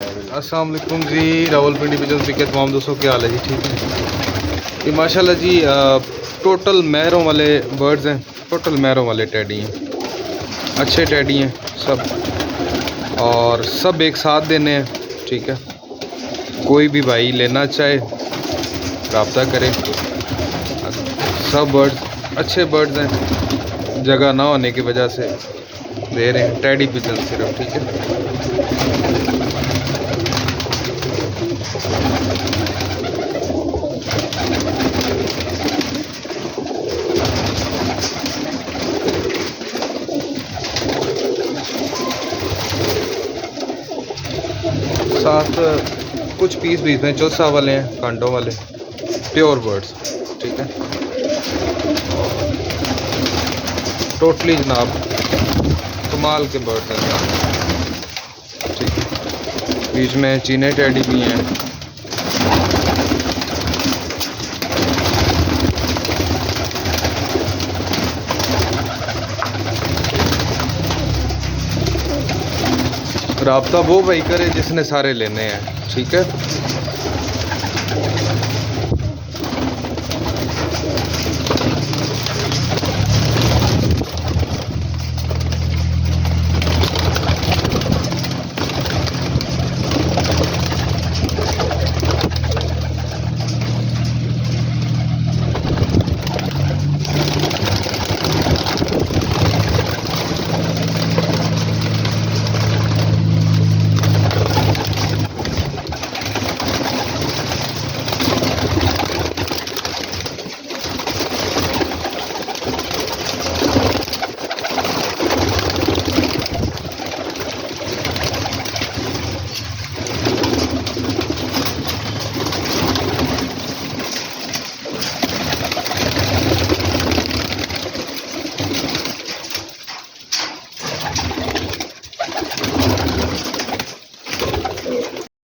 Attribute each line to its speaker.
Speaker 1: अस्सलाम वालेकुम जी। Rawalpindi business week के तमाम दोस्तों क्या हाल है जी? ठीक है ये माशाल्लाह जी। टोटल महरों वाले बर्ड्स हैं, टोटल महरों वाले टैडी हैं, अच्छे टैडी हैं सब, और सब एक साथ देने हैं। ठीक है, कोई भी भाई लेना चाहे रब्ता करे। सब बर्ड्स अच्छे बर्ड्स हैं, जगह ना होने की वजह से दे रहे हैं टैडी पिजन सिर्फ। ठीक है, साथ कुछ पीस भी इसमें चौसा वाले हैं, कांटों वाले प्योर बर्ड्स। ठीक है, टोटली जनाब कमाल के बर्ड्स हैं जनाब। ठीक है, बीच में चीने टैडी भी हैं। राब्ता वो भाई करे जिसने सारे लेने हैं। ठीक है।